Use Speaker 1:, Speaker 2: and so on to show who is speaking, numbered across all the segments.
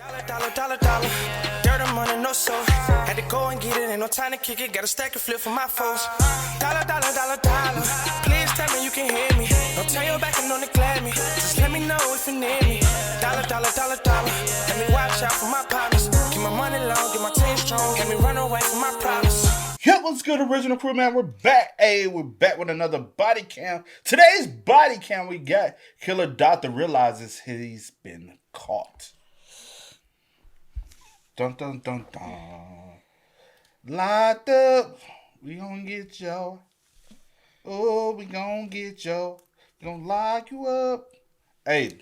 Speaker 1: Dollar. Dirt and money, no soul. Had to go and get it, ain't no time to kick it. Got a stack and flip for my foes. Dollar. Please tell me you can hear me. Don't turn your back and don't neglect me. Just let me know if you need me. Dollar. Let me watch out for my partners. Keep my money long, get my team strong. Let me run away from my problems.
Speaker 2: Yo, what's good, original crew, man? We're back. We're back with another body cam. Today's body cam, we got Killer Doctor realizes he's been caught. Dun. Locked up. We gonna get yo. Oh, we gonna get yo. We gonna lock you up. Hey,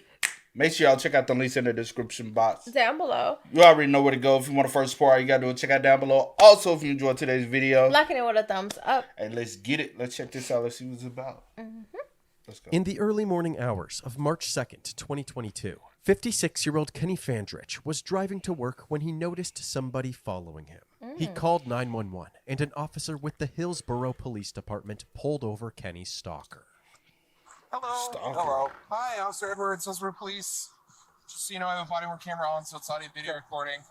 Speaker 2: make sure y'all check out the links in the description box.
Speaker 3: Down below.
Speaker 2: You already know where to go. If you want to first support, all you gotta do is check out down below. Also, if you enjoyed today's video,
Speaker 3: liking it with a thumbs up.
Speaker 2: Hey, let's get it. Let's check this out. Let's see what it's about. Let's go.
Speaker 4: In the early morning hours of March 2nd, 2022, 56-year-old Kenny Fandrich was driving to work when he noticed somebody following him. He called 911, and an officer with the Hillsborough Police Department pulled over Kenny's stalker.
Speaker 5: Hello. Hi, Officer Edwards, Hillsborough Police. Just so you know, I have a body-worn camera on, so it's audio video recording.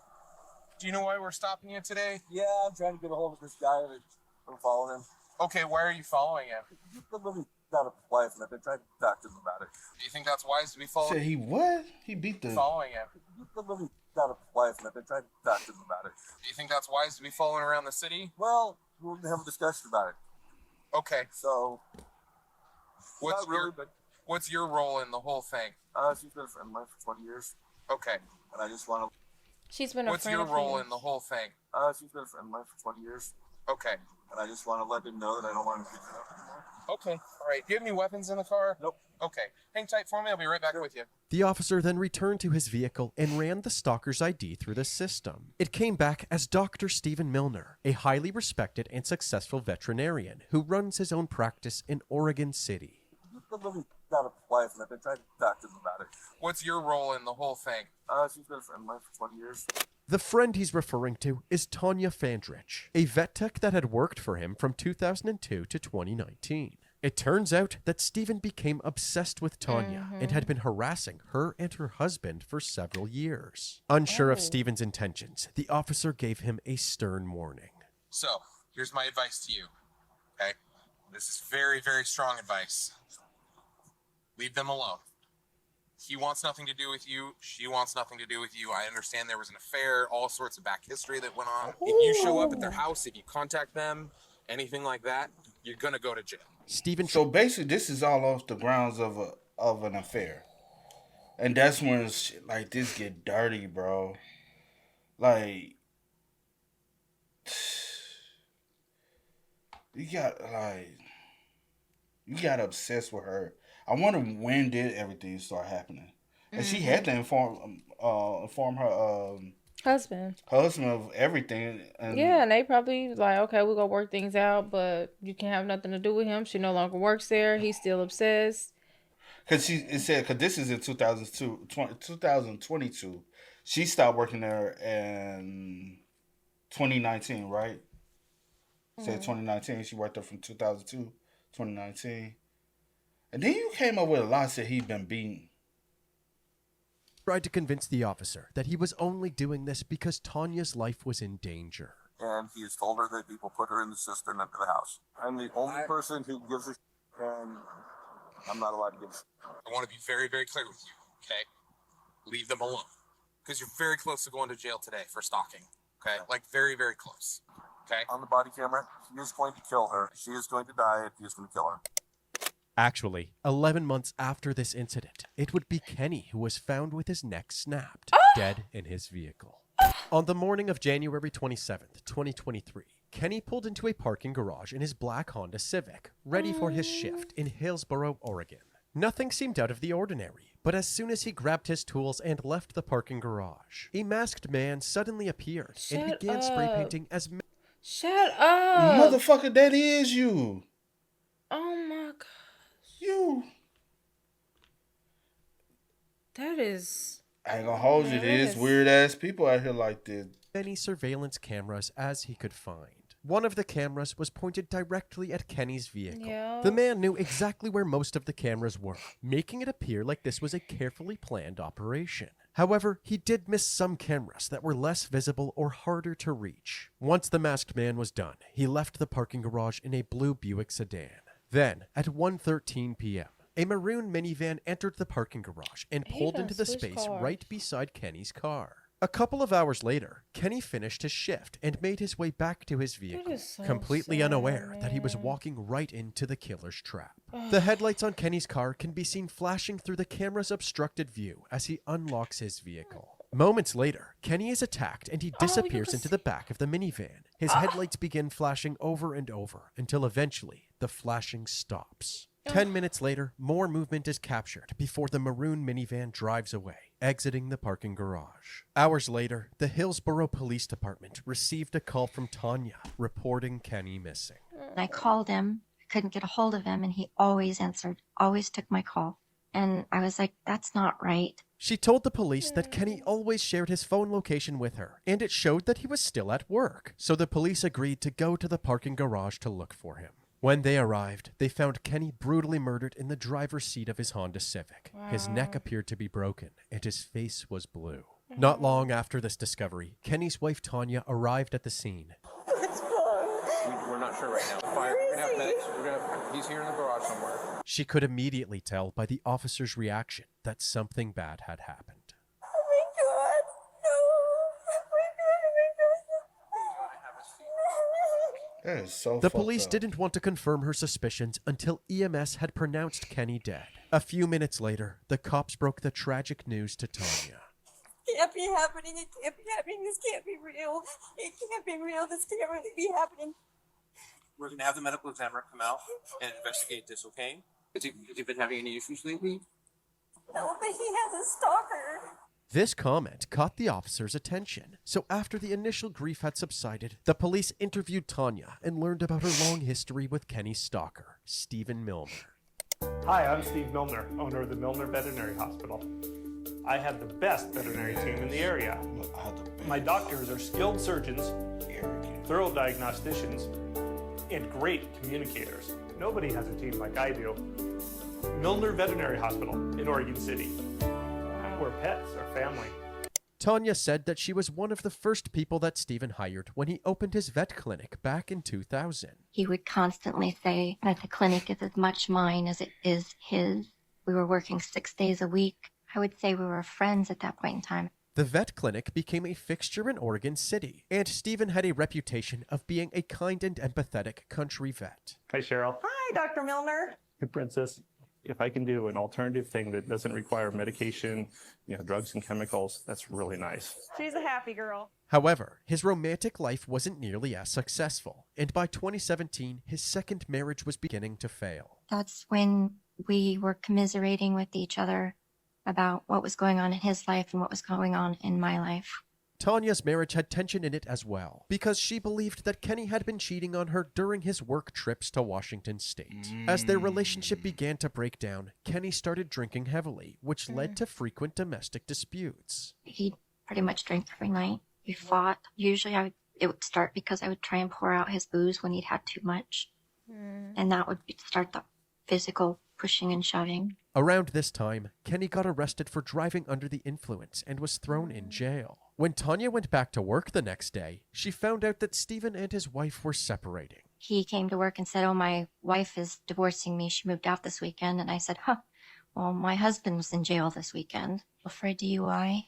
Speaker 5: Do you know why we're stopping you today?
Speaker 6: Yeah, I'm trying to get a hold of this guy that I'm following him.
Speaker 5: Okay, why are you following him?
Speaker 6: He's been living out of life, and I've been trying to talk to him about it.
Speaker 5: Do you think that's wise to be following?
Speaker 2: Said he what? He beat the...
Speaker 5: Following him.
Speaker 6: He's been living out of life, and I've been trying to talk to him about it.
Speaker 5: Do you think that's wise to be following around the city?
Speaker 6: Well, we'll have a discussion about it.
Speaker 5: Okay.
Speaker 6: So,
Speaker 5: What's your role in the whole thing?
Speaker 6: She's been a friend of mine for 20 years.
Speaker 5: Okay.
Speaker 6: And I just want to...
Speaker 3: She's been a
Speaker 5: What's
Speaker 3: friend
Speaker 5: your
Speaker 3: of
Speaker 5: role
Speaker 3: his.
Speaker 5: in the whole thing?
Speaker 6: She's been a friend of mine for 20 years.
Speaker 5: Okay.
Speaker 6: And I just want to let him know that I don't want him to beat her up anymore.
Speaker 5: Okay. All right. Do you have any weapons in the car?
Speaker 6: Nope.
Speaker 5: Okay. Hang tight for me. I'll be right back with you.
Speaker 4: The officer then returned to his vehicle and ran the stalker's ID through the system. It came back as Dr. Stephen Milner, a highly respected and successful veterinarian who runs his own practice in Oregon City.
Speaker 6: He's been living out of life, and I've been trying to talk to him about it.
Speaker 5: What's your role in the whole thing?
Speaker 6: She's been a friend of mine for 20 years.
Speaker 4: The friend he's referring to is Tanya Fandrich, a vet tech that had worked for him from 2002 to 2019. It turns out that Stephen became obsessed with Tanya and had been harassing her and her husband for several years. Unsure of Stephen's intentions, the officer gave him a stern warning.
Speaker 5: So, here's my advice to you, okay? This is very, very strong advice. Leave them alone. He wants nothing to do with you. She wants nothing to do with you. I understand there was an affair, all sorts of back history that went on. If you show up at their house, if you contact them, anything like that, you're going to go to jail.
Speaker 4: Stephen.
Speaker 2: So basically, this is all off the grounds of an affair. And that's when shit like this get dirty, bro. Like... You got obsessed with her. I wonder when did everything start happening, and she had to inform her
Speaker 3: husband
Speaker 2: of everything. And
Speaker 3: yeah, and they probably like, okay, we're gonna work things out, but you can't have nothing to do with him. She no longer works there. He's still obsessed.
Speaker 2: Because this is in 2022. She stopped working there in 2019, right? Said 2019. She worked there from 2002, 2019. And then you came up with a lie said he'd been beaten.
Speaker 4: Tried to convince the officer that he was only doing this because Tanya's life was in danger.
Speaker 6: And he has told her that people put her in the cistern under the house. I'm the only person who gives a shit, and I'm not allowed to give a shit.
Speaker 5: I want to be very, very clear with you, okay? Leave them alone. Because you're very close to going to jail today for stalking, okay? Like, very, very close, okay?
Speaker 6: On the body camera, he is going to kill her. She is going to die, and he is going to kill her.
Speaker 4: Actually, 11 months after this incident, it would be Kenny who was found with his neck snapped, dead in his vehicle. On the morning of January 27th, 2023, Kenny pulled into a parking garage in his black Honda Civic, ready for his shift in Hillsborough, Oregon. Nothing seemed out of the ordinary, but as soon as he grabbed his tools and left the parking garage, a masked man suddenly appeared and began spray painting as...
Speaker 3: Shut up!
Speaker 2: Motherfucker, that is you!
Speaker 3: Oh my God.
Speaker 2: You.
Speaker 3: That is...
Speaker 2: I ain't gonna hold you. There's weird ass people out here like this.
Speaker 4: Many surveillance cameras as he could find. One of the cameras was pointed directly at Kenny's vehicle.
Speaker 3: Yeah.
Speaker 4: The man knew exactly where most of the cameras were, making it appear like this was a carefully planned operation. However, he did miss some cameras that were less visible or harder to reach. Once the masked man was done, he left the parking garage in a blue Buick sedan. Then, at 1:13 p.m., a maroon minivan entered the parking garage and
Speaker 3: He
Speaker 4: pulled
Speaker 3: done
Speaker 4: into the
Speaker 3: switched
Speaker 4: space
Speaker 3: cars.
Speaker 4: right beside Kenny's car. A couple of hours later, Kenny finished his shift and made his way back to his vehicle,
Speaker 3: is so
Speaker 4: completely
Speaker 3: sad,
Speaker 4: unaware that he was
Speaker 3: man.
Speaker 4: walking right into the killer's trap. The headlights on Kenny's car can be seen flashing through the camera's obstructed view as he unlocks his vehicle. Moments later, Kenny is attacked and he disappears
Speaker 3: can
Speaker 4: into the back of the minivan. His headlights begin flashing over and over until eventually the flashing stops. 10 minutes later, more movement is captured before the maroon minivan drives away, exiting the parking garage. Hours later, the Hillsborough Police Department received a call from Tanya reporting Kenny missing.
Speaker 7: I called him, couldn't get a hold of him, and he always answered, always took my call. And I was like, that's not right.
Speaker 4: She told the police that Kenny always shared his phone location with her, and it showed that he was still at work. So the police agreed to go to the parking garage to look for him. When they arrived, they found Kenny brutally murdered in the driver's seat of his Honda Civic. His neck appeared to be broken, and his face was blue. Not long after this discovery, Kenny's wife Tanya arrived at the scene.
Speaker 5: We're not sure right now. Fire. We're gonna have medics. He's here in the garage somewhere.
Speaker 4: She could immediately tell by the officer's reaction that something bad had happened.
Speaker 2: That is so
Speaker 4: The
Speaker 2: fucked
Speaker 4: police
Speaker 2: up.
Speaker 4: didn't want to confirm her suspicions until EMS had pronounced Kenny dead. A few minutes later, the cops broke the tragic news to Tanya.
Speaker 8: It can't be happening. It can't be happening. This can't be real. It can't be real. This can't really be happening.
Speaker 9: We're going to have the medical examiner come out and investigate this, okay? Has he been having any issues lately?
Speaker 8: No, but he has a stalker.
Speaker 4: This comment caught the officer's attention, so after the initial grief had subsided, the police interviewed Tanya and learned about her long history with Kenny's stalker, Stephen Milner.
Speaker 10: Hi, I'm Steve Milner, owner of the Milner Veterinary Hospital. I have the best veterinary team in the area.
Speaker 2: Look, I had the best.
Speaker 10: My doctors are skilled surgeons,
Speaker 2: Arrogant.
Speaker 10: thorough diagnosticians, and great communicators. Nobody has a team like I do. Milner Veterinary Hospital in Oregon City, where pets are family.
Speaker 4: Tanya said that she was one of the first people that Stephen hired when he opened his vet clinic back in 2000.
Speaker 7: He would constantly say that the clinic is as much mine as it is his. We were working 6 days a week. I would say we were friends at that point in time.
Speaker 4: The vet clinic became a fixture in Oregon City, and Stephen had a reputation of being a kind and empathetic country vet.
Speaker 10: Hi, Cheryl.
Speaker 8: Hi, Dr. Milner.
Speaker 10: Hey, Princess. If I can do an alternative thing that doesn't require medication, drugs and chemicals, that's really nice.
Speaker 8: She's a happy girl.
Speaker 4: However, his romantic life wasn't nearly as successful, and by 2017, his second marriage was beginning to fail.
Speaker 7: That's when we were commiserating with each other about what was going on in his life and what was going on in my life.
Speaker 4: Tanya's marriage had tension in it as well, because she believed that Kenny had been cheating on her during his work trips to Washington State. As their relationship began to break down, Kenny started drinking heavily, which led to frequent domestic disputes.
Speaker 7: He pretty much drank every night. We fought. Usually it would start because I would try and pour out his booze when he'd had too much. And that would start the physical pushing and shoving.
Speaker 4: Around this time, Kenny got arrested for driving under the influence and was thrown in jail. When Tanya went back to work the next day, she found out that Stephen and his wife were separating.
Speaker 7: He came to work and said, "Oh, my wife is divorcing me. She moved out this weekend." And I said, well, my husband was in jail this weekend for a DUI.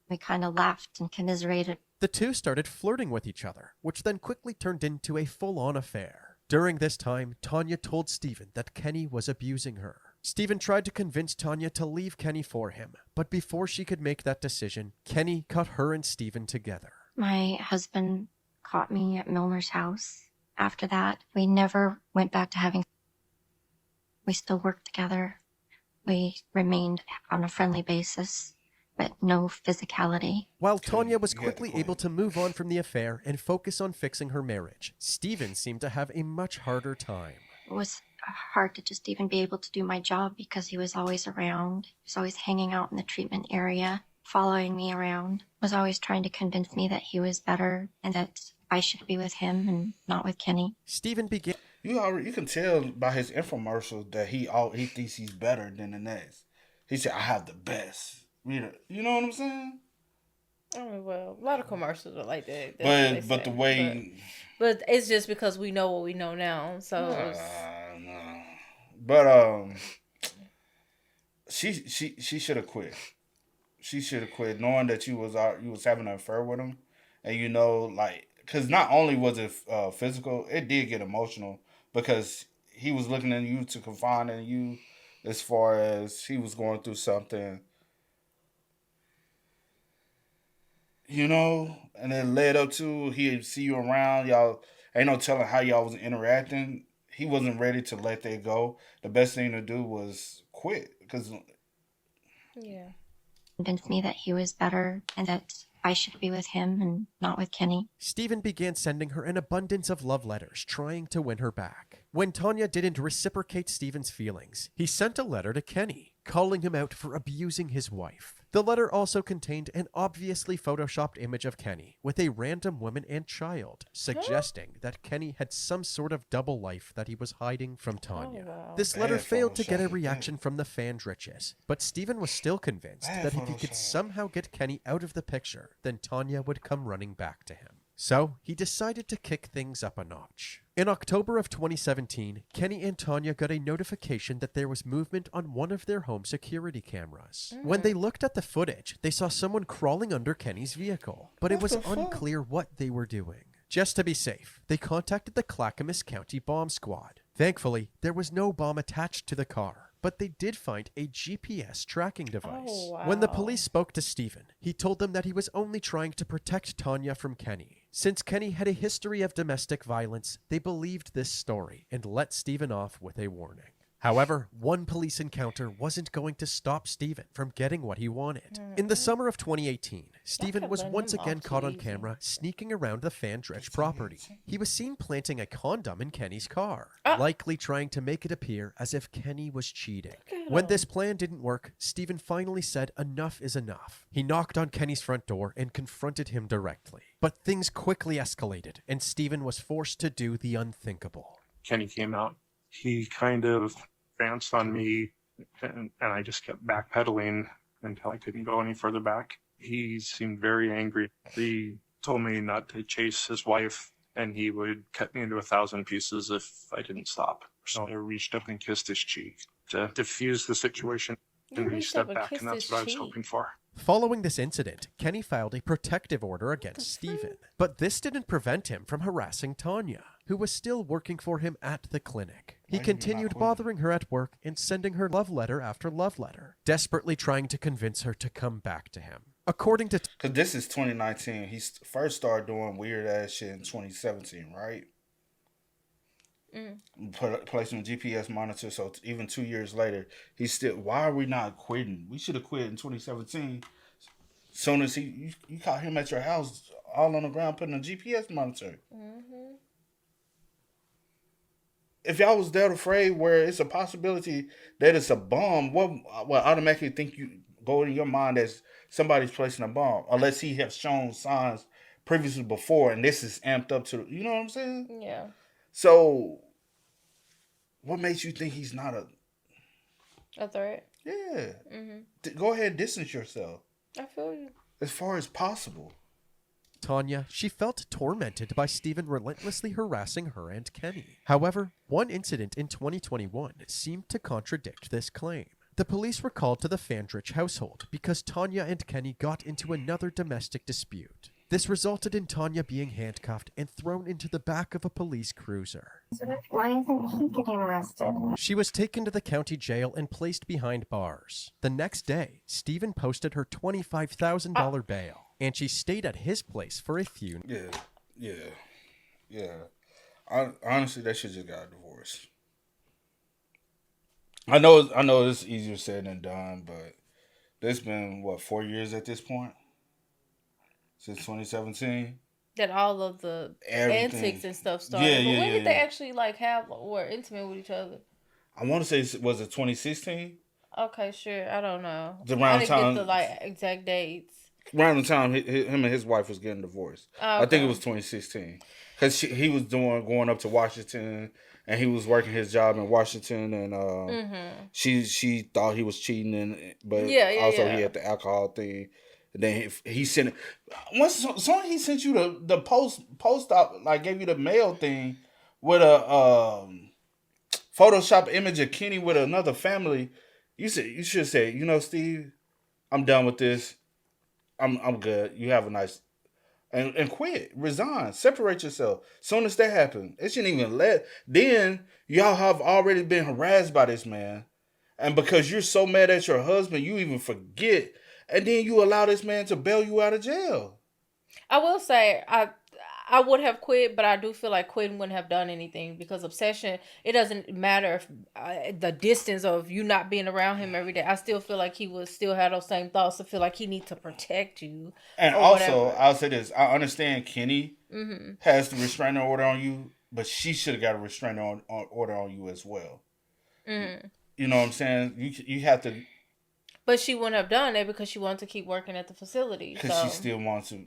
Speaker 7: We kind of laughed and commiserated.
Speaker 4: The two started flirting with each other, which then quickly turned into a full-on affair. During this time, Tanya told Stephen that Kenny was abusing her. Stephen tried to convince Tanya to leave Kenny for him, but before she could make that decision, Kenny caught her and Stephen together.
Speaker 7: My husband caught me at Milner's house. After that, we never went back to having. We still worked together. We remained on a friendly basis, but no physicality.
Speaker 4: While Tanya was
Speaker 2: You had
Speaker 4: quickly
Speaker 2: the
Speaker 4: able to move on from the affair and focus on fixing her marriage, Stephen seemed to have a much harder time.
Speaker 7: It was hard to just even be able to do my job because he was always around. He was always hanging out in the treatment area, following me around, was always trying to convince me that he was better and that I should be with him and not with Kenny.
Speaker 4: Stephen began.
Speaker 2: You can tell by his infomercial that he thinks he's better than the next. He said, "I have the best." You know what I'm saying?
Speaker 3: I mean, well, a lot of commercials are like that.
Speaker 2: But the way,
Speaker 3: but it's just because we know what we know now. So,
Speaker 2: no. But she should have quit. She should have quit, knowing that you was having an affair with him, and like, because not only was it physical, it did get emotional because he was looking at you to confide in you, as far as he was going through something. And it led up to he'd see you around. Y'all ain't no telling how y'all was interacting. He wasn't ready to let that go. The best thing to do was quit.
Speaker 3: yeah.
Speaker 7: Convinced me that he was better and that I should be with him and not with Kenny.
Speaker 4: Stephen began sending her an abundance of love letters, trying to win her back. When Tanya didn't reciprocate Stephen's feelings, he sent a letter to Kenny, calling him out for abusing his wife. The letter also contained an obviously photoshopped image of Kenny with a random woman and child, suggesting that Kenny had some sort of double life that he was hiding from Tanya.
Speaker 3: wow.
Speaker 4: This letter failed to get a reaction from the Fandriches, but Stephen was still convinced that if he could somehow get Kenny out of the picture, then Tanya would come running back to him. So, he decided to kick things up a notch. In October of 2017, Kenny and Tanya got a notification that there was movement on one of their home security cameras. When they looked at the footage, they saw someone crawling under Kenny's vehicle, but it was unclear what they were doing. Just to be safe, they contacted the Clackamas County Bomb Squad. Thankfully, there was no bomb attached to the car, but they did find a GPS tracking device.
Speaker 3: Oh, wow.
Speaker 4: When the police spoke to Stephen, he told them that he was only trying to protect Tanya from Kenny. Since Kenny had a history of domestic violence, they believed this story and let Stephen off with a warning. However, one police encounter wasn't going to stop Stephen from getting what he wanted. In the summer of 2018, Stephen was once again caught on camera sneaking around the Fandrich property. He was seen planting a condom in Kenny's car, likely trying to make it appear as if Kenny was cheating. When this plan didn't work, Stephen finally said enough is enough. He knocked on Kenny's front door and confronted him directly. But things quickly escalated, and Stephen was forced to do the unthinkable.
Speaker 11: Kenny came out. He kind of bounced on me, and I just kept backpedaling until I couldn't go any further back. He seemed very angry. He told me not to chase his wife, and he would cut me into 1,000 pieces if I didn't stop. So I reached up and kissed his cheek to diffuse the situation, and he stepped back, and that's what I was hoping for.
Speaker 4: Following this incident, Kenny filed a protective order against Stephen, but this didn't prevent him from harassing Tanya, who was still working for him at the clinic. He continued bothering her at work and sending her love letter after love letter, desperately trying to convince her to come back to him. According to...
Speaker 2: Because this is 2019. He first started doing weird-ass shit in 2017, right? Placing a GPS monitor, so even 2 years later, he's still... Why are we not quitting? We should have quit in 2017. Soon as you caught him at your house, all on the ground, putting a GPS monitor. If y'all was that afraid where it's a possibility that it's a bomb, what automatically think you go in your mind as somebody's placing a bomb, unless he has shown signs previously before, and this is amped up to, you know what I'm saying?
Speaker 3: Yeah.
Speaker 2: So, what makes you think he's not
Speaker 3: a threat?
Speaker 2: Yeah. Go ahead and distance yourself.
Speaker 3: I feel you.
Speaker 2: As far as possible.
Speaker 4: Tanya, she felt tormented by Stephen relentlessly harassing her and Kenny. However, one incident in 2021 seemed to contradict this claim. The police were called to the Fandrich household because Tanya and Kenny got into another domestic dispute. This resulted in Tanya being handcuffed and thrown into the back of a police cruiser.
Speaker 7: Why isn't he getting arrested?
Speaker 4: She was taken to the county jail and placed behind bars. The next day, Stephen posted her $25,000 bail, and she stayed at his place for a few.
Speaker 2: Yeah. Honestly, they should just got a divorce. I know it's easier said than done, but it's been 4 years at this point? Since 2017?
Speaker 3: That all of the antics and stuff started. But when did they actually were intimate with each other?
Speaker 2: I want to say, was it 2016?
Speaker 3: Okay, sure. I don't know.
Speaker 2: I
Speaker 3: didn't get the exact dates.
Speaker 2: Around the time him and his wife was getting divorced. Okay. I think it was 2016. Because he was going up to Washington and he was working his job in Washington, and she thought he was cheating, but also he had the alcohol thing. And then he sent it. Once soon he sent you the post op, like gave you the mail thing with a Photoshop image of Kenny with another family. You should say, Steve, I'm done with this. I'm good. You have a nice and quit, resign, separate yourself. Soon as that happened, it shouldn't even let. Then y'all have already been harassed by this man, and because you're so mad at your husband, you even forget, and then you allow this man to bail you out of jail.
Speaker 3: I will say I would have quit, but I do feel like quitting wouldn't have done anything because obsession, it doesn't matter if the distance of you not being around him every day. I still feel like he would still have those same thoughts. I feel like he needs to protect you.
Speaker 2: And
Speaker 3: or
Speaker 2: also,
Speaker 3: whatever.
Speaker 2: I'll say this. I understand Kenny has the restraining order on you, but she should have got a restraining order on you as well. You know what I'm saying? You have to...
Speaker 3: But she wouldn't have done it because she wanted to keep working at the facility.
Speaker 2: Because she still wants to...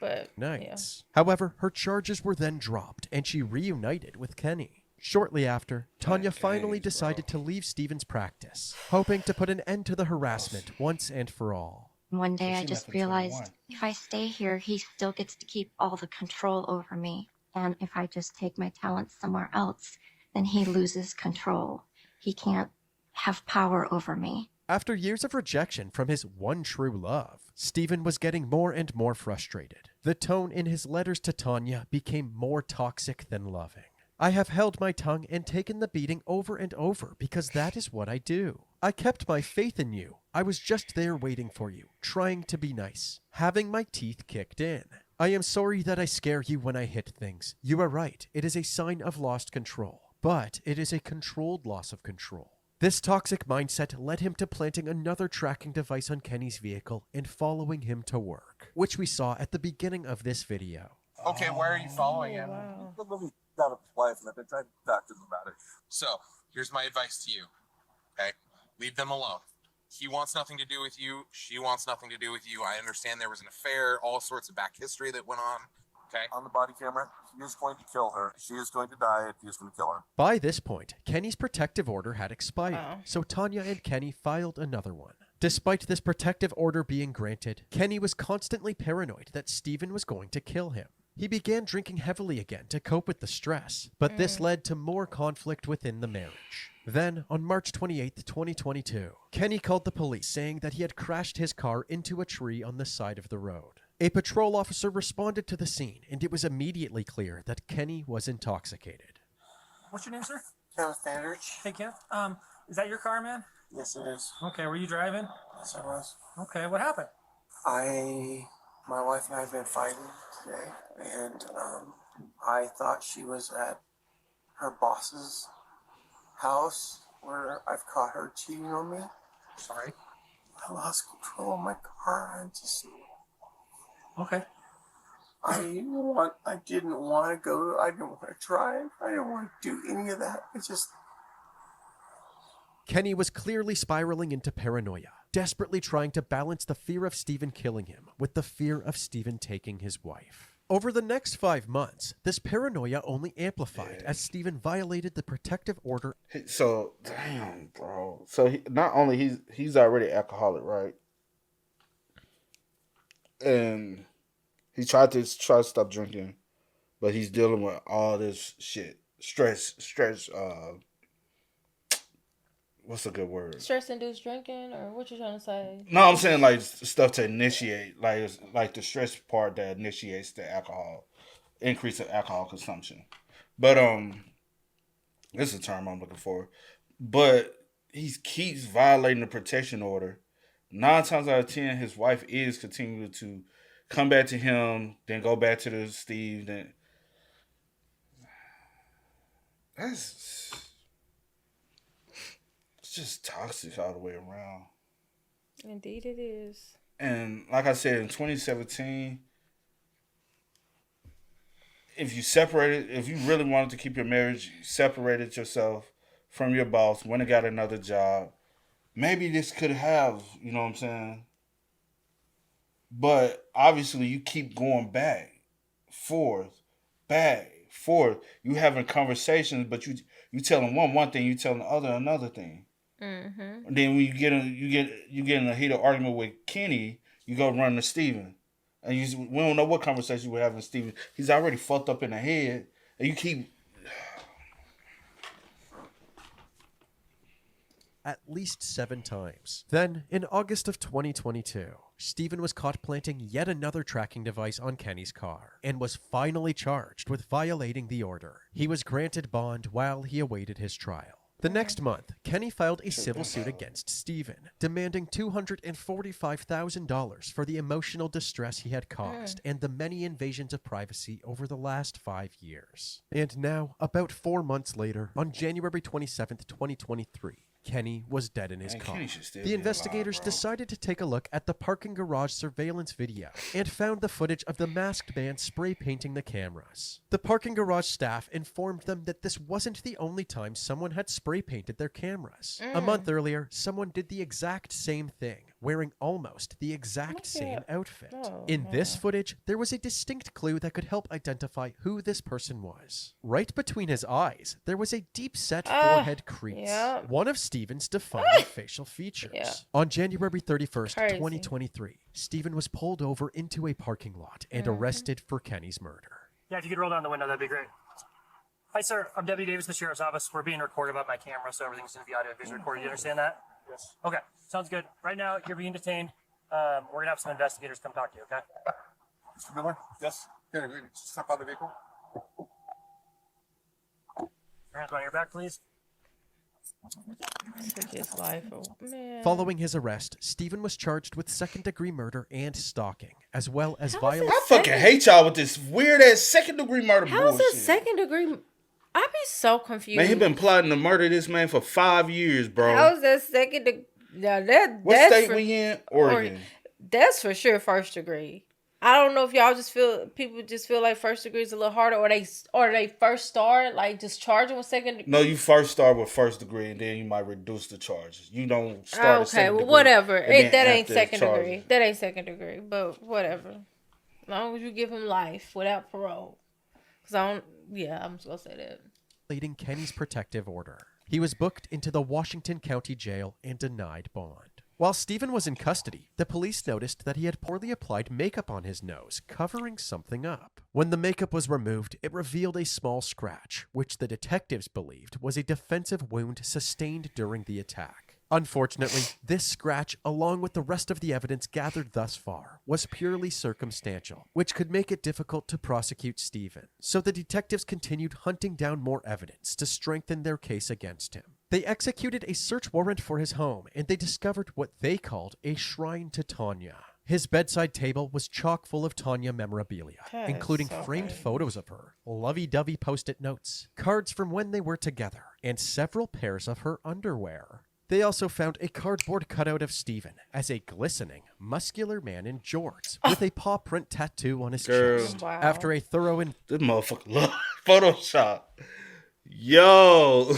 Speaker 3: But,
Speaker 4: nice. Yeah. However, her charges were then dropped, and she reunited with Kenny. Shortly after, Tanya finally decided to leave Steven's practice, hoping to put an end to the harassment once and for all.
Speaker 7: One day I just realized if I stay here, he still gets to keep all the control over me. And if I just take my talents somewhere else, then he loses control. He can't have power over me.
Speaker 4: After years of rejection from his one true love, Steven was getting more and more frustrated. The tone in his letters to Tanya became more toxic than loving. I have held my tongue and taken the beating over and over because that is what I do. I kept my faith in you. I was just there waiting for you, trying to be nice, having my teeth kicked in. I am sorry that I scare you when I hit things. You are right, it is a sign of lost control, but it is a controlled loss of control. This toxic mindset led him to planting another tracking device on Kenny's vehicle and following him to work, which we saw at the beginning of this video.
Speaker 5: Okay, why are you following him?
Speaker 6: Got a wife, and I've been trying to talk to him about it.
Speaker 5: So, here's my advice to you. Okay? Leave them alone. He wants nothing to do with you. She wants nothing to do with you. I understand there was an affair, all sorts of back history that went on. Okay?
Speaker 6: On the body camera, he is going to kill her. She is going to die, and he is going to kill her.
Speaker 4: By this point, Kenny's protective order had expired, so Tanya and Kenny filed another one. Despite this protective order being granted, Kenny was constantly paranoid that Steven was going to kill him. He began drinking heavily again to cope with the stress, but this led to more conflict within the marriage. Then, on March 28, 2022, Kenny called the police saying that he had crashed his car into a tree on the side of the road. A patrol officer responded to the scene, and it was immediately clear that Kenny was intoxicated.
Speaker 9: What's your name, sir?
Speaker 12: Kenneth Standards.
Speaker 9: Hey, Kenneth. Is that your car, man?
Speaker 12: Yes, it is.
Speaker 9: Okay, were you driving?
Speaker 12: Yes, I was.
Speaker 9: Okay, what happened?
Speaker 12: My wife and I have been fighting today, and I thought she was at her boss's house where I've caught her cheating on me.
Speaker 9: Sorry.
Speaker 12: I lost control of my car and just...
Speaker 9: Okay.
Speaker 12: I didn't want to go. I didn't want to drive. I didn't want to do any of that. It just...
Speaker 4: Kenny was clearly spiraling into paranoia, desperately trying to balance the fear of Steven killing him with the fear of Steven taking his wife. Over the next 5 months, this paranoia only amplified as Steven violated the protective order.
Speaker 2: So, damn, bro. So, not only he's already alcoholic, right? And he tried to stop drinking, but he's dealing with all this shit. Stress, what's a good word?
Speaker 3: Stress-induced drinking, or what you trying to say?
Speaker 2: No, I'm saying like stuff to initiate, like the stress part that initiates the increase of alcohol consumption. But this is a term I'm looking for. But he keeps violating the protection order. 9 times out of 10, his wife is continuing to come back to him, then go back to the Steve. Then it's just toxic all the way around.
Speaker 3: Indeed it is.
Speaker 2: And like I said, in 2017, if you really wanted to keep your marriage, you separated yourself from your boss, went and got another job, maybe this could have, you know what I'm saying? But obviously you keep going back, forth, forth. You having conversations, but you telling one thing, you telling the other another thing.
Speaker 3: Mm-hmm.
Speaker 2: And then when you get in a heated argument with Kenny, you go run to Steven. And we don't know what conversation we're having with Steven. He's already fucked up in the head. And you keep...
Speaker 4: At least 7 times. Then, in August of 2022, Steven was caught planting yet another tracking device on Kenny's car and was finally charged with violating the order. He was granted bond while he awaited his trial. The next month, Kenny filed a civil suit against Steven, demanding $245,000 for the emotional distress he had caused and the many invasions of privacy over the last 5 years. And now, about 4 months later, on January 27th, 2023, Kenny was dead in his car. The investigators decided to take a look at the parking garage surveillance video and found the footage of the masked man spray painting the cameras. The parking garage staff informed them that this wasn't the only time someone had spray painted their cameras. A month earlier, someone did the exact same thing, wearing almost the exact same outfit. In this footage, there was a distinct clue that could help identify who this person was. Right between his eyes, there was a deep-set forehead crease. One of Steven's defining facial features. On January 31st, 2023, Steven was pulled over into a parking lot and arrested for Kenny's murder.
Speaker 13: Yeah, if you could roll down the window, that'd be great. Hi, sir. I'm Deputy Davis, the Sheriff's Office. We're being recorded by my camera, so everything's going to be audio visual recorded. You understand that? Yes. Okay, sounds good. Right now, you're being detained. We're going to have some investigators come talk to you, okay?
Speaker 6: Mr. Miller? Yes? Can you step out of the vehicle?
Speaker 13: Your hands behind your back, please.
Speaker 3: Took his life. Oh, man.
Speaker 4: Following his arrest, Steven was charged with second-degree murder and stalking, as well as violence.
Speaker 2: I fucking hate y'all with this weird-ass second-degree murder
Speaker 3: How
Speaker 2: bullshit.
Speaker 3: is it second-degree? I'd be so confused.
Speaker 2: Man, he been plotting to murder this man for 5 years, bro.
Speaker 3: How is that second degree? Now
Speaker 2: What
Speaker 3: that's
Speaker 2: state we in? Oregon.
Speaker 3: That's for sure first degree. I don't know if y'all people just feel like first degree is a little harder, or they first start like just charging with second degree.
Speaker 2: No, you first start with first degree, and then you might reduce the charges. You don't start.
Speaker 3: Okay,
Speaker 2: second
Speaker 3: well,
Speaker 2: degree,
Speaker 3: whatever. That ain't
Speaker 2: after
Speaker 3: second
Speaker 2: charges.
Speaker 3: degree. That ain't second degree. But whatever, as long as you give him life without parole. Cause I'm just gonna say that.
Speaker 4: Violating Kenny's protective order. He was booked into the Washington County Jail and denied bond. While Steven was in custody, the police noticed that he had poorly applied makeup on his nose, covering something up. When the makeup was removed, it revealed a small scratch, which the detectives believed was a defensive wound sustained during the attack. Unfortunately, this scratch, along with the rest of the evidence gathered thus far, was purely circumstantial, which could make it difficult to prosecute Steven. So the detectives continued hunting down more evidence to strengthen their case against him. They executed a search warrant for his home, and they discovered what they called a shrine to Tanya. His bedside table was chock full of Tanya memorabilia, including framed photos of her, lovey-dovey post-it notes, cards from when they were together, and several pairs of her underwear. They also found a cardboard cutout of Steven as a glistening, muscular man in jorts with a paw print tattoo on his chest.
Speaker 3: Wow.
Speaker 4: After a thorough
Speaker 2: This motherfucker love Photoshop. Yo,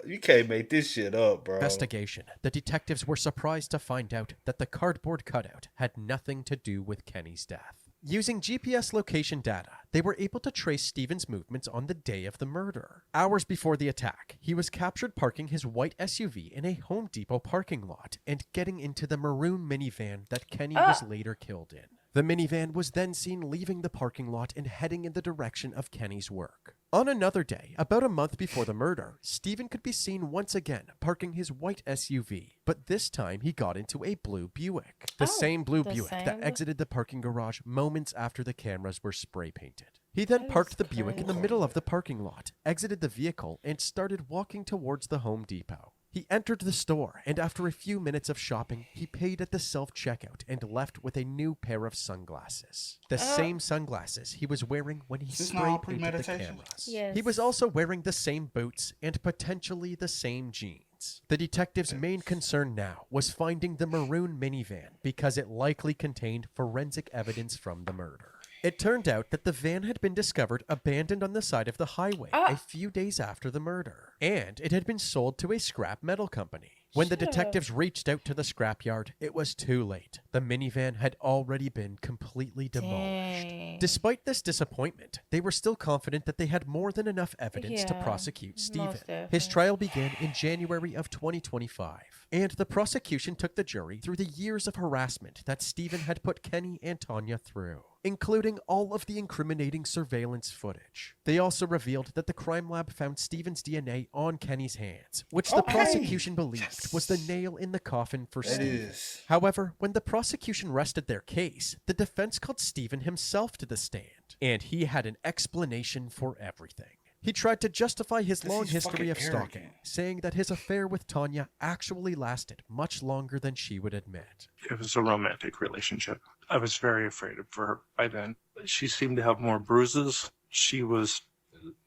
Speaker 2: you can't make this shit up, bro.
Speaker 4: investigation, the detectives were surprised to find out that the cardboard cutout had nothing to do with Kenny's death. Using GPS location data, they were able to trace Steven's movements on the day of the murder. Hours before the attack, he was captured parking his white SUV in a Home Depot parking lot and getting into the maroon minivan that Kenny was later killed in. The minivan was then seen leaving the parking lot and heading in the direction of Kenny's work. On another day, about a month before the murder, Steven could be seen once again parking his white SUV, but this time he got into a blue Buick. The same blue Buick that exited the parking garage moments after the cameras were spray painted. He then parked the Buick in the middle of the parking lot, exited the vehicle, and started walking towards the Home Depot. He entered the store, and after a few minutes of shopping, he paid at the self-checkout and left with a new pair of sunglasses. The same sunglasses he was wearing when he spray painted the cameras.
Speaker 3: Yes.
Speaker 4: He was also wearing the same boots and potentially the same jeans. The detective's main concern now was finding the maroon minivan because it likely contained forensic evidence from the murder. It turned out that the van had been discovered abandoned on the side of the highway a few days after the murder, and it had been sold to a scrap metal company. When the detectives reached out to the scrapyard, it was too late. The minivan had already been completely demolished.
Speaker 3: Dang.
Speaker 4: Despite this disappointment, they were still confident that they had more than enough evidence to
Speaker 3: Yeah,
Speaker 4: prosecute
Speaker 3: most
Speaker 4: Stephen. His
Speaker 3: definitely.
Speaker 4: trial began in January of 2025, and the prosecution took the jury through the years of harassment that Stephen had put Kenny and Tanya through, including all of the incriminating surveillance footage. They also revealed that the crime lab found Stephen's DNA on Kenny's hands, which the prosecution believed was the nail in the coffin for Stephen. However, when the prosecution rested their case, the defense called Stephen himself to the stand, and he had an explanation for everything. He tried to justify his long history of stalking, saying that his affair with Tanya actually lasted much longer than she would admit.
Speaker 11: It was a romantic relationship. I was very afraid of her by then. She seemed to have more bruises. She was,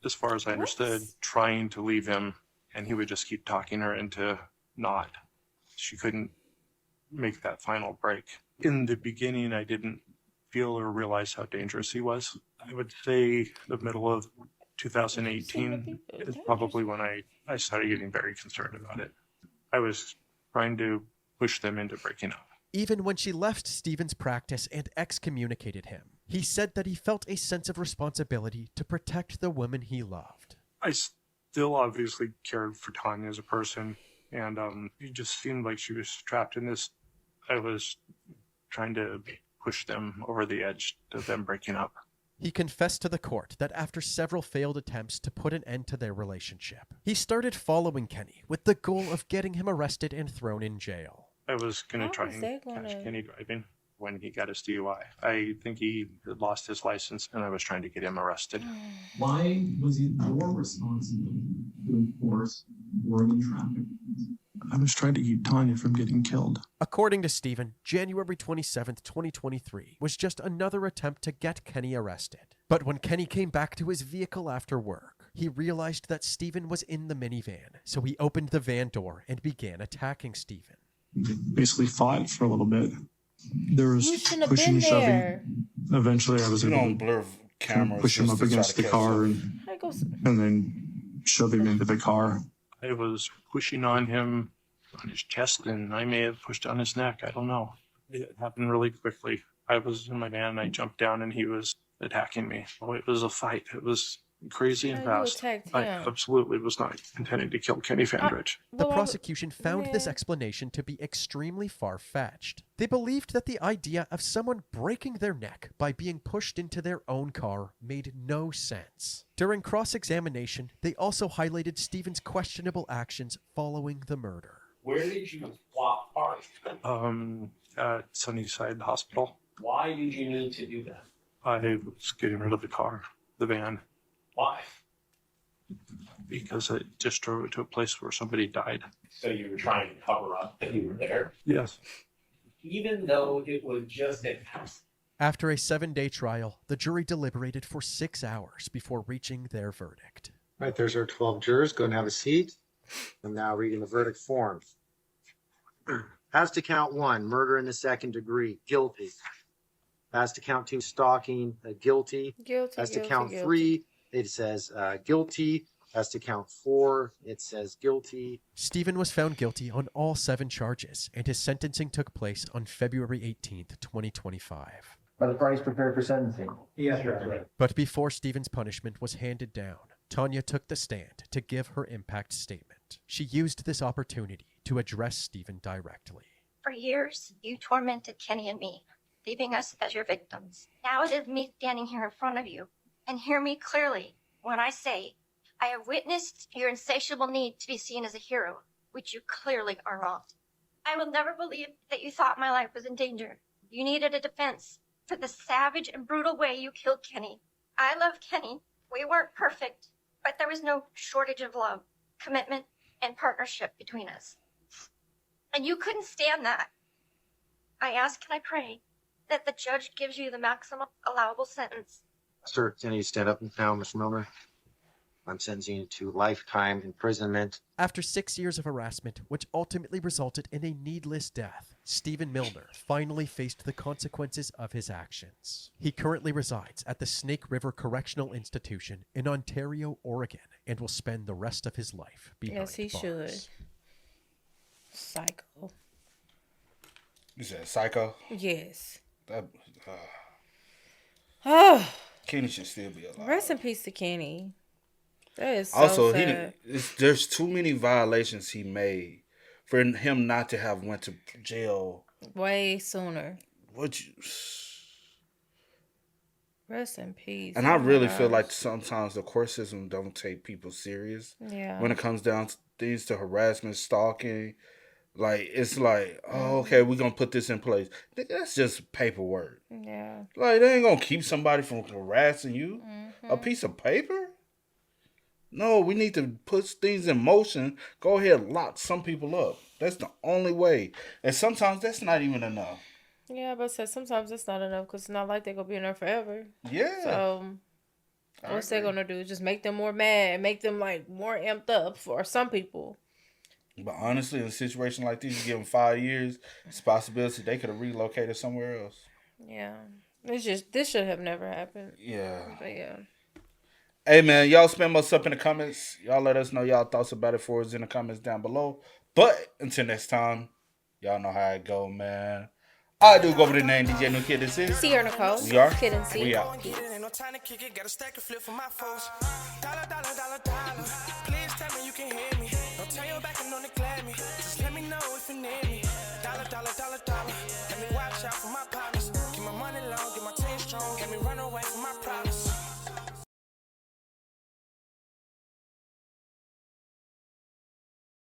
Speaker 11: as far as I understood, trying to leave him, and he would just keep talking her into not. She couldn't make that final break. In the beginning, I didn't feel or realize how dangerous he was. I would say the middle of 2018 is probably when I started getting very concerned about it. I was trying to push them into breaking up.
Speaker 4: Even when she left Stephen's practice and excommunicated him, he said that he felt a sense of responsibility to protect the woman he loved.
Speaker 11: I still obviously cared for Tanya as a person, and it just seemed like she was trapped in this. I was trying to push them over the edge to them breaking up.
Speaker 4: He confessed to the court that after several failed attempts to put an end to their relationship, he started following Kenny with the goal of getting him arrested and thrown in jail.
Speaker 11: I was going to try and catch Kenny driving when he got his DUI. I think he had lost his license, and I was trying to get him arrested.
Speaker 14: Why was it your responsibility to enforce Oregon traffic? I was trying to keep Tanya from getting killed.
Speaker 4: According to Stephen, January 27th, 2023 was just another attempt to get Kenny arrested. But when Kenny came back to his vehicle after work, he realized that Stephen was in the minivan, so he opened the van door and began attacking Stephen.
Speaker 14: Basically fought for a little bit. There was pushing and shoving. Eventually, I was able to push him up against the car and then shove him into the car.
Speaker 11: I was pushing on him on his chest, and I may have pushed on his neck. I don't know. It happened really quickly. I was in my van, and I jumped down, and he was attacking me. Oh, it was a fight. It was crazy and fast. I absolutely was not intending to kill Kenny Fandridge.
Speaker 4: The prosecution found this explanation to be extremely far-fetched. They believed that the idea of someone breaking their neck by being pushed into their own car made no sense. During cross-examination, they also highlighted Stephen's questionable actions following the murder.
Speaker 15: Where did you swap cars?
Speaker 11: At Sunnyside Hospital.
Speaker 15: Why did you need to do that?
Speaker 11: I was getting rid of the car, the van.
Speaker 15: Why?
Speaker 11: Because I just drove it to a place where somebody died.
Speaker 15: So you were trying to cover up that you were there?
Speaker 11: Yes.
Speaker 15: Even though it was just an accident.
Speaker 4: After a 7-day trial, the jury deliberated for 6 hours before reaching their verdict.
Speaker 16: All right, there's our 12 jurors. Go and have a seat. I'm now reading the verdict form. As to count 1, murder in the second degree, guilty. As to count 2, stalking, guilty. As to count 3, it says guilty. As to count 4, it says guilty.
Speaker 4: Stephen was found guilty on all 7 charges, and his sentencing took place on February 18th, 2025.
Speaker 17: Are the parties prepared for sentencing?
Speaker 15: Yes, sir.
Speaker 4: But before Stephen's punishment was handed down, Tanya took the stand to give her impact statement. She used this opportunity to address Stephen directly.
Speaker 7: For years, you tormented Kenny and me, leaving us as your victims. Now it is me standing here in front of you. And hear me clearly when I say, I have witnessed your insatiable need to be seen as a hero, which you clearly are not. I will never believe that you thought my life was in danger. You needed a defense for the savage and brutal way you killed Kenny. I love Kenny. We weren't perfect, but there was no shortage of love, commitment, and partnership between us. And you couldn't stand that. I ask and I pray that the judge gives you the maximum allowable sentence.
Speaker 16: Sir, can you stand up now, Mr. Milner? I'm sentencing you to lifetime imprisonment.
Speaker 4: After 6 years of harassment, which ultimately resulted in a needless death, Stephen Milner finally faced the consequences of his actions. He currently resides at the Snake River Correctional Institution in Ontario, Oregon, and will spend the rest of his life behind bars.
Speaker 3: Yes, he should. Psycho.
Speaker 2: You said psycho?
Speaker 3: Yes.
Speaker 2: That, Kenny should still be alive.
Speaker 3: Rest in peace to Kenny. That is so
Speaker 2: Also,
Speaker 3: sad.
Speaker 2: there's too many violations he made for him not to have went to jail
Speaker 3: way sooner. Rest in peace.
Speaker 2: And I really feel like sometimes the court system don't take people serious.
Speaker 3: Yeah.
Speaker 2: When it comes down to things to harassment, stalking, like it's like, oh, okay, we're gonna put this in place. That's just paperwork.
Speaker 3: Yeah.
Speaker 2: Like they ain't gonna keep somebody from harassing you. A piece of paper? No, we need to put things in motion. Go ahead and lock some people up. That's the only way. And sometimes that's not even enough.
Speaker 3: Yeah, but sometimes it's not enough because it's not like they're going to be in there forever.
Speaker 2: Yeah.
Speaker 3: So, what's they going to do? Just make them more mad, make them like more amped up for some people.
Speaker 2: But honestly, in a situation like this, you give them 5 years, it's a possibility they could have relocated somewhere else.
Speaker 3: Yeah. This should have never happened.
Speaker 2: Yeah.
Speaker 3: But yeah.
Speaker 2: Hey, man, y'all spam us up in the comments. Y'all let us know y'all thoughts about it for us in the comments down below. But until next time, y'all know how it go, man. I do go over the name DJ New Kid. This is
Speaker 3: Sierra Nicole.
Speaker 2: We are
Speaker 3: Kid and C.
Speaker 2: We out.
Speaker 1: Ain't no time to kick it, got a stack of flip for my foes. Dollar, dollar, dollar, dollar. Please tell me you can hear me. Don't turn your back and don't neglect me. Just let me know if you need me. Dollar, dollar, dollar, dollar.